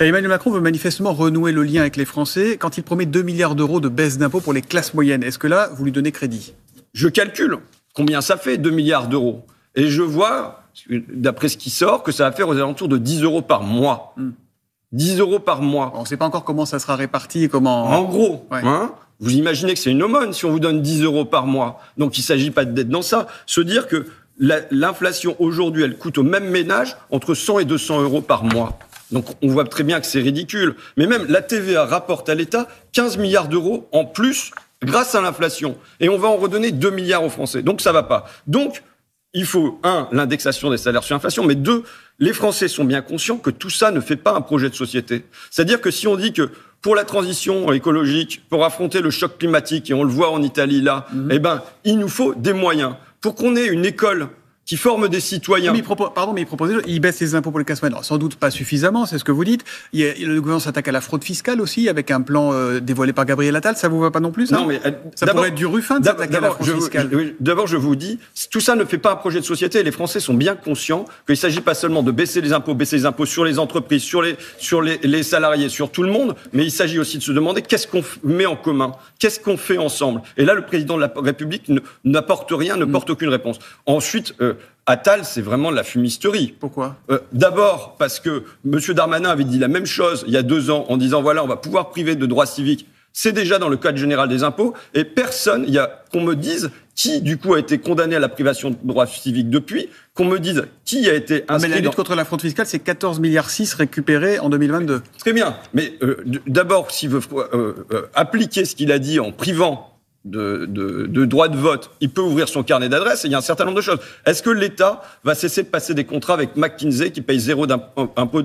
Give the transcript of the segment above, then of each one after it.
Emmanuel Macron veut manifestement renouer le lien avec les Français quand il promet 2 milliards d'euros de baisse d'impôts pour les classes moyennes. Est-ce que là, vous lui donnez crédit ? Je calcule combien ça fait, 2 milliards d'euros. Et je vois, d'après ce qui sort, que ça va faire aux alentours de 10 euros par mois. 10 euros par mois. On ne sait pas encore comment ça sera réparti et comment... En gros, vous imaginez que c'est une aumône si on vous donne 10 euros par mois. Donc il ne s'agit pas d'être dans ça. Se dire que l'inflation aujourd'hui, elle coûte au même ménage entre 100 et 200 euros par mois. Donc on voit très bien que c'est ridicule. Mais même la TVA rapporte à l'État 15 milliards d'euros en plus grâce à l'inflation. Et on va en redonner 2 milliards aux Français. Donc ça ne va pas. Donc il faut, 1, l'indexation des salaires sur l'inflation, mais 2, les Français sont bien conscients que tout ça ne fait pas un projet de société. C'est-à-dire que si on dit que pour la transition écologique, pour affronter le choc climatique, et on le voit en Italie là, il nous faut des moyens. Pour qu'on ait une école qui forme des citoyens. Mais il propose, il baisse les impôts pour les classes moyennes. Sans doute pas suffisamment, c'est ce que vous dites. Le gouvernement s'attaque à la fraude fiscale aussi, avec un plan dévoilé par Gabriel Attal. Ça vous va pas non plus, ça ? Non, mais ça pourrait être du Ruffin de s'attaquer à la fraude fiscale. D'abord, je vous dis, tout ça ne fait pas un projet de société. Les Français sont bien conscients qu'il ne s'agit pas seulement de baisser les impôts sur les entreprises, sur les salariés, sur tout le monde, mais il s'agit aussi de se demander qu'est-ce qu'on met en commun, qu'est-ce qu'on fait ensemble. Et là, le président de la République n'apporte rien, ne porte aucune réponse. Ensuite, Attal, c'est vraiment de la fumisterie. Pourquoi ? D'abord, parce que M. Darmanin avait dit la même chose il y a 2 ans en disant voilà, on va pouvoir priver de droits civiques. C'est déjà dans le Code général des impôts. Et personne, qu'on me dise qui, du coup, a été condamné à la privation de droits civiques depuis, qu'on me dise qui a été inscrit. Mais la lutte contre la fraude fiscale, c'est 14,6 milliards récupérés en 2022. Très bien. Mais d'abord, s'il veut appliquer ce qu'il a dit en privant de droit de vote, il peut ouvrir son carnet d'adresses et il y a un certain nombre de choses. Est-ce que l'État va cesser de passer des contrats avec McKinsey qui paye 0 d'impôt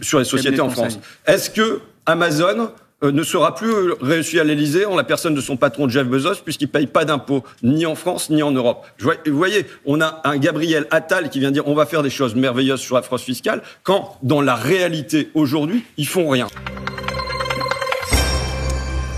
sur les sociétés en France ? Est-ce que Amazon ne sera plus reçu à l'Élysée en la personne de son patron Jeff Bezos puisqu'il ne paye pas d'impôts ni en France ni en Europe ? Vous voyez, on a un Gabriel Attal qui vient dire on va faire des choses merveilleuses sur la fraude fiscale quand dans la réalité aujourd'hui, ils font rien.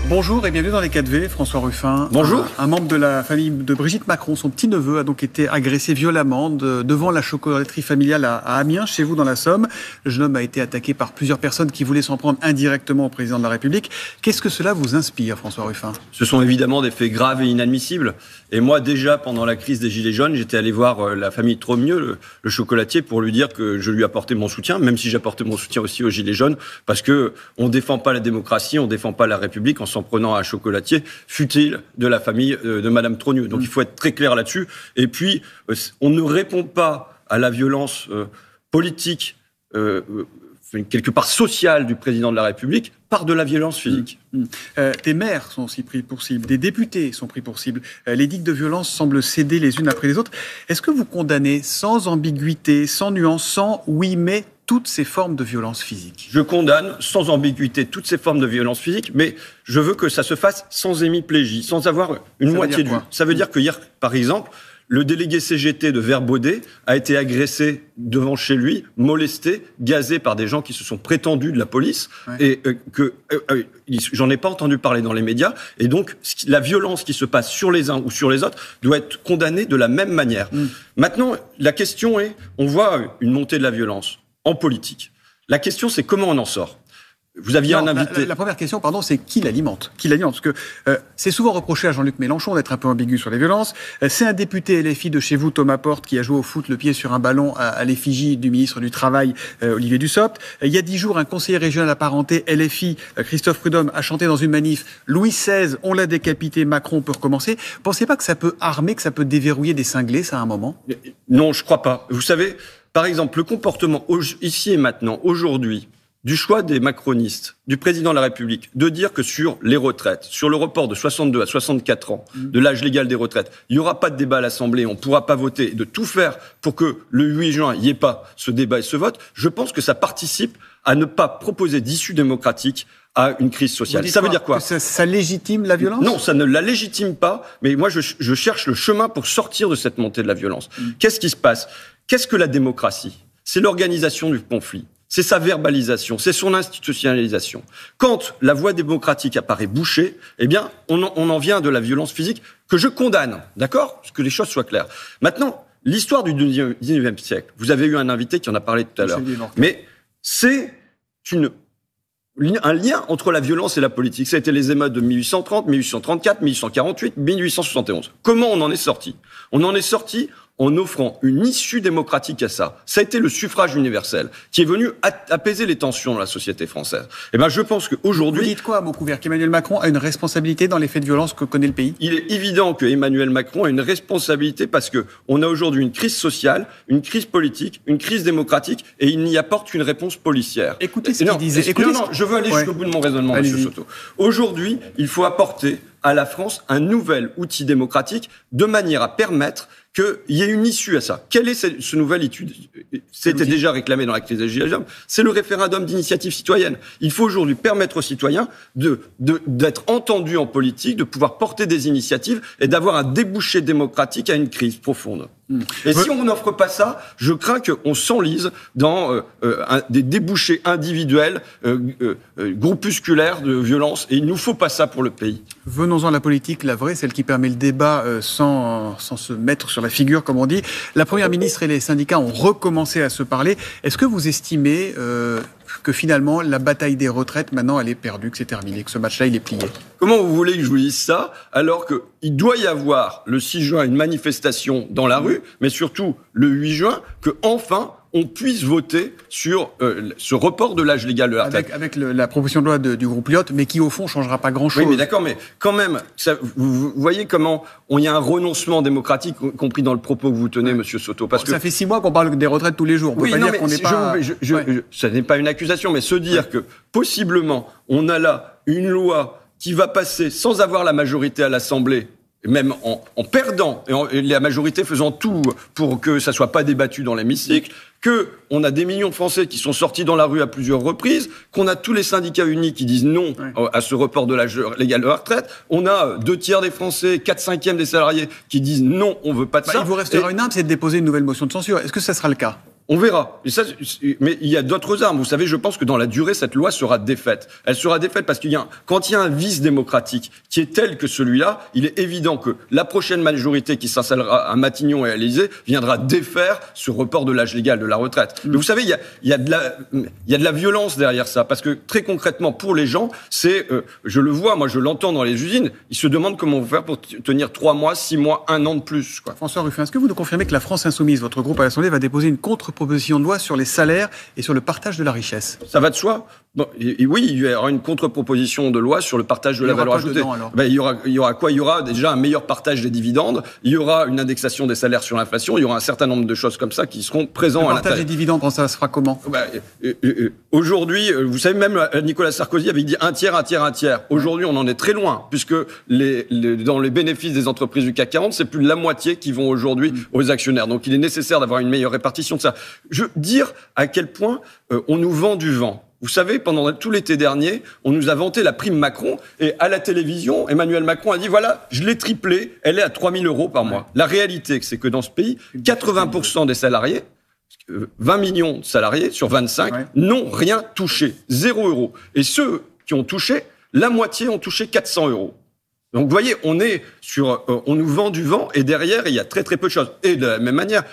Bonjour et bienvenue dans les 4V, François Ruffin. Bonjour. Un membre de la famille de Brigitte Macron, son petit-neveu, a donc été agressé violemment devant la chocolaterie familiale à Amiens, chez vous dans la Somme. Le jeune homme a été attaqué par plusieurs personnes qui voulaient s'en prendre indirectement au président de la République. Qu'est-ce que cela vous inspire, François Ruffin ? Ce sont évidemment des faits graves et inadmissibles. Et moi, déjà, pendant la crise des Gilets jaunes, j'étais allé voir la famille Tromieux, le chocolatier, pour lui dire que je lui apportais mon soutien, même si j'apportais mon soutien aussi aux Gilets jaunes, parce que on défend pas la démocratie, on défend pas la République en s'en prenant à un chocolatier, fût-il de la famille de Madame Tromieux. Donc il faut être très clair là-dessus. Et puis, on ne répond pas à la violence politique, quelque part sociale du président de la République, par de la violence physique. Des maires sont aussi pris pour cible, des députés sont pris pour cible. Les digues de violence semblent céder les unes après les autres. Est-ce que vous condamnez sans ambiguïté, sans nuance, sans oui mais toutes ces formes de violence physique ? Je condamne sans ambiguïté toutes ces formes de violence physique, mais je veux que ça se fasse sans hémiplégie, sans avoir une moitié de vue. Ça veut dire que hier, par exemple, le délégué CGT de Verbaudet a été agressé devant chez lui, molesté, gazé par des gens qui se sont prétendus de la police, et j'en ai pas entendu parler dans les médias, et donc la violence qui se passe sur les uns ou sur les autres doit être condamnée de la même manière. Maintenant, la question est, on voit une montée de la violence en politique. La question, c'est comment on en sort. Vous aviez un invité... La première question, c'est qui l'alimente ? Parce que c'est souvent reproché à Jean-Luc Mélenchon d'être un peu ambigu sur les violences. C'est un député LFI de chez vous, Thomas Porte, qui a joué au foot le pied sur un ballon à l'effigie du ministre du Travail, Olivier Dussopt. Il y a 10 jours, un conseiller régional apparenté LFI, Christophe Prudhomme, a chanté dans une manif « Louis XVI, on l'a décapité, Macron peut recommencer ». Pensez pas que ça peut armer, que ça peut déverrouiller des cinglés, ça, à un moment ? Non, je crois pas. Vous savez, par exemple, le comportement ici et maintenant, aujourd'hui, du choix des macronistes, du président de la République, de dire que sur les retraites, sur le report de 62 à 64 ans, de l'âge légal des retraites, il n'y aura pas de débat à l'Assemblée, on ne pourra pas voter, de tout faire pour que le 8 juin, il n'y ait pas ce débat et ce vote, je pense que ça participe à ne pas proposer d'issue démocratique à une crise sociale. Ça veut dire quoi ? Ça légitime la violence ? Non, ça ne la légitime pas, mais moi je cherche le chemin pour sortir de cette montée de la violence. Qu'est-ce qui se passe ? Qu'est-ce que la démocratie ? C'est l'organisation du conflit. C'est sa verbalisation, c'est son institutionnalisation. Quand la voie démocratique apparaît bouchée, eh bien, on en vient de la violence physique que je condamne, d'accord ? Que les choses soient claires. Maintenant, l'histoire du 19e siècle, vous avez eu un invité qui en a parlé tout à l'heure, mais c'est un lien entre la violence et la politique. Ça a été les émeutes de 1830, 1834, 1848, 1871. Comment on en est sorti ? On en est sorti en offrant une issue démocratique à ça. Ça a été le suffrage universel qui est venu apaiser les tensions dans la société française. Eh ben, je pense qu'aujourd'hui... Vous dites quoi à Maucouvert ? Qu'Emmanuel Macron a une responsabilité dans les faits de violence que connaît le pays ? Il est évident que Emmanuel Macron a une responsabilité parce que on a aujourd'hui une crise sociale, une crise politique, une crise démocratique et il n'y apporte qu'une réponse policière. Écoutez ce qu'il disait. Non, je veux aller jusqu'au bout de mon raisonnement, Monsieur Soto. Aujourd'hui, il faut apporter à la France un nouvel outil démocratique de manière à permettre qu'il y ait une issue à ça. Quelle est ce nouvel outil ? C'était déjà réclamé dans la crise des Gilets jaunes. C'est le référendum d'initiative citoyenne. Il faut aujourd'hui permettre aux citoyens d'être entendus en politique, de pouvoir porter des initiatives et d'avoir un débouché démocratique à une crise profonde. Et si on n'offre pas ça, je crains qu'on s'enlise dans des débouchés individuels, groupusculaires de violence. Et il nous faut pas ça pour le pays. Venons-en à la politique, la vraie, celle qui permet le débat sans se mettre sur la figure, comme on dit. La Première ministre et les syndicats ont recommencé à se parler. Est-ce que vous estimez que finalement, la bataille des retraites, maintenant, elle est perdue, que c'est terminé, que ce match-là, il est plié ? Comment vous voulez que je vous dise ça, alors qu'il doit y avoir le 6 juin une manifestation dans la rue, mais surtout le 8 juin, que enfin on puisse voter sur ce report de l'âge légal de la retraite. Avec la proposition de loi du groupe Lyot, mais qui au fond changera pas grand-chose. Oui, mais d'accord, mais quand même, vous voyez comment il y a un renoncement démocratique, y compris dans le propos que vous tenez, Monsieur Soto. Parce que ça fait 6 mois qu'on parle des retraites tous les jours. On peut pas dire qu'on n'est pas... Ça n'est pas une accusation, mais se dire que possiblement on a là une loi qui va passer sans avoir la majorité à l'Assemblée, même en perdant, et la majorité faisant tout pour que ça soit pas débattu dans l'hémicycle, que on a des millions de Français qui sont sortis dans la rue à plusieurs reprises, qu'on a tous les syndicats unis qui disent non à ce report de l'âge légal de la retraite, on a 2/3 des Français, 4/5 des salariés qui disent non, on veut pas de ça. Il vous restera une arme, c'est de déposer une nouvelle motion de censure. Est-ce que ça sera le cas ? On verra. Mais il y a d'autres armes. Vous savez, je pense que dans la durée, cette loi sera défaite. Elle sera défaite parce quand il y a un vice démocratique qui est tel que celui-là, il est évident que la prochaine majorité qui s'installera à Matignon et à l'Élysée viendra défaire ce report de l'âge légal de la retraite. Mais vous savez, il y a de la violence derrière ça. Parce que très concrètement, pour les gens, je le vois, moi je l'entends dans les usines, ils se demandent comment on va faire pour tenir 3 mois, 6 mois, 1 an de plus, quoi. François Ruffin, est-ce que vous nous confirmez que la France Insoumise, votre groupe à l'Assemblée, va déposer une contre-proposition de loi sur les salaires et sur le partage de la richesse ? Ça va de soi. Bon, et oui, il y aura une contre-proposition de loi sur le partage de la valeur ajoutée. Il y aura quoi ? Il y aura déjà un meilleur partage des dividendes, il y aura une indexation des salaires sur l'inflation, il y aura un certain nombre de choses comme ça qui seront présents à l'intérieur. Le partage des dividendes, ça se fera comment ? Aujourd'hui, vous savez, même Nicolas Sarkozy avait dit un tiers. Aujourd'hui, on en est très loin, puisque dans les bénéfices des entreprises du CAC 40, c'est plus de la moitié qui vont aujourd'hui aux actionnaires. Donc il est nécessaire d'avoir une meilleure répartition de ça. Dire à quel point on nous vend du vent. Vous savez, pendant tout l'été dernier, on nous a vanté la prime Macron, et à la télévision, Emmanuel Macron a dit, voilà, je l'ai triplée, elle est à 3 000 € par mois. La réalité, c'est que dans ce pays, 80% des salariés, 20 millions de salariés sur 25, n'ont rien touché, 0 €. Et ceux qui ont touché, la moitié ont touché 400 €. Donc vous voyez, on nous vend du vent, et derrière, il y a très très peu de choses. Et de la même manière,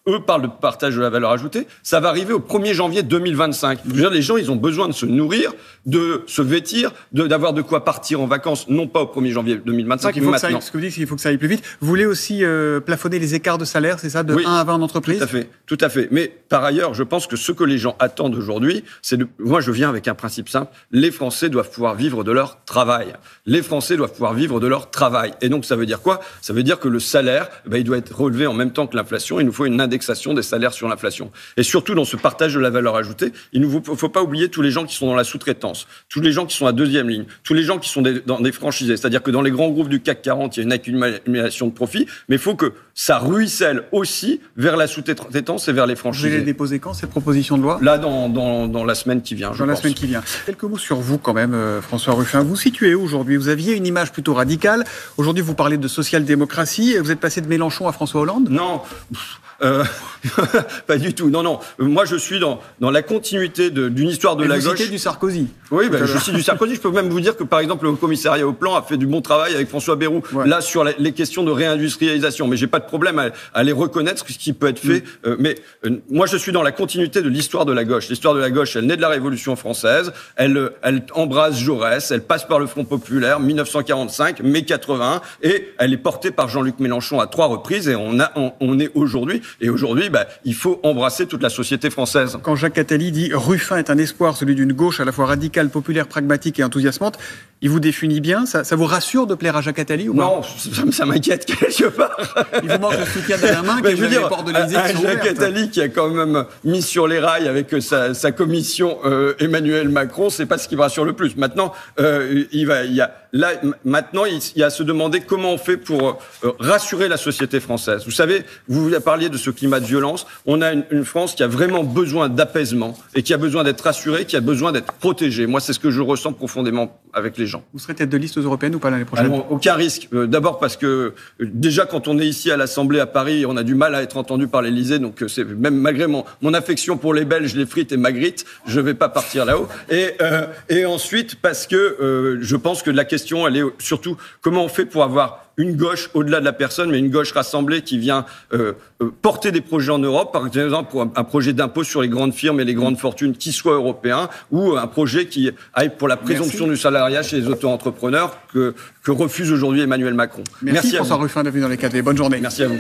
eux parlent de partage de la valeur ajoutée, ça va arriver au 1er janvier 2025. Je veux dire, les gens, ils ont besoin de se nourrir, de se vêtir, d'avoir de quoi partir en vacances, non pas au 1er janvier 2025, mais maintenant. Ce que vous dites, c'est qu'il faut que ça aille plus vite. Vous voulez aussi plafonner les écarts de salaire, c'est ça, de 1 à 20 en entreprise ? Tout à fait. Mais par ailleurs, je pense que ce que les gens attendent aujourd'hui, moi je viens avec un principe simple, les Français doivent pouvoir vivre de leur travail. Les Français doivent pouvoir vivre de leur travail. Et donc ça veut dire quoi ? Ça veut dire que le salaire, il doit être relevé en même temps que l'inflation, il nous faut une indexation des salaires sur l'inflation. Et surtout, dans ce partage de la valeur ajoutée, il ne faut pas oublier tous les gens qui sont dans la sous-traitance, tous les gens qui sont à deuxième ligne, tous les gens qui sont dans des franchisés. C'est-à-dire que dans les grands groupes du CAC 40, il y a une accumulation de profits, mais il faut que ça ruisselle aussi vers la sous-traitance et vers les franchisés. Vous allez déposer quand, cette proposition de loi ? Là, dans la semaine qui vient, je pense. Dans la semaine qui vient. Quelques mots sur vous, quand même, François Ruffin. Vous situez aujourd'hui, vous aviez une image plutôt radicale. Aujourd'hui, vous parlez de social-démocratie. Vous êtes passé de Mélenchon à François Hollande ? Non. Pas du tout. Non, non. Moi, je suis dans la continuité d'une histoire de la gauche. Vous citez du Sarkozy. Oui, je cite du Sarkozy. Je peux même vous dire que, par exemple, le commissariat au plan a fait du bon travail avec François Bayrou, là, sur les questions de réindustrialisation. Mais j'ai pas de problème à les reconnaître, ce qui peut être fait. Mais moi, je suis dans la continuité de l'histoire de la gauche. L'histoire de la gauche, elle naît de la Révolution française. Elle embrasse Jaurès. Elle passe par le Front populaire, 1945, mai 81. Et elle est portée par Jean-Luc Mélenchon à 3 reprises. Et on est aujourd'hui. Et aujourd'hui, il faut embrasser toute la société française. Quand Jacques Attali dit « Ruffin est un espoir, celui d'une gauche à la fois radicale, populaire, pragmatique et enthousiasmante », il vous définit bien. Ça vous rassure de plaire à Jacques Attali ou pas? Non, ça m'inquiète quelque part. Il vous manque le soutien d'Alain Minc et les portes de l'Élysée qui sont Jacques ouvertes. Attali qui a quand même mis sur les rails avec sa commission Emmanuel Macron, c'est pas ce qui me rassure le plus. Maintenant, il y a à se demander comment on fait pour rassurer la société française. Vous savez, vous parliez de ce climat de violence. On a une France qui a vraiment besoin d'apaisement et qui a besoin d'être rassurée, qui a besoin d'être protégée. Moi, c'est ce que je ressens profondément avec les gens. Vous serez tête de liste aux européennes ou pas l'année prochaine? Alors, aucun risque. D'abord parce que déjà quand on est ici à l'Assemblée à Paris, on a du mal à être entendu par l'Élysée. Donc c'est même malgré mon affection pour les Belges, les frites et Magritte, je vais pas partir là-haut. Et ensuite parce que je pense que la question, elle est surtout comment on fait pour avoir une gauche au-delà de la personne, mais une gauche rassemblée qui vient porter des projets en Europe, par exemple pour un projet d'impôt sur les grandes firmes et les grandes fortunes qui soit européen, ou un projet qui aille pour la présomption du salariat chez les auto-entrepreneurs que refuse aujourd'hui Emmanuel Macron. Merci François Ruffin d'être venu dans les 4V. Bonne journée. Merci à vous.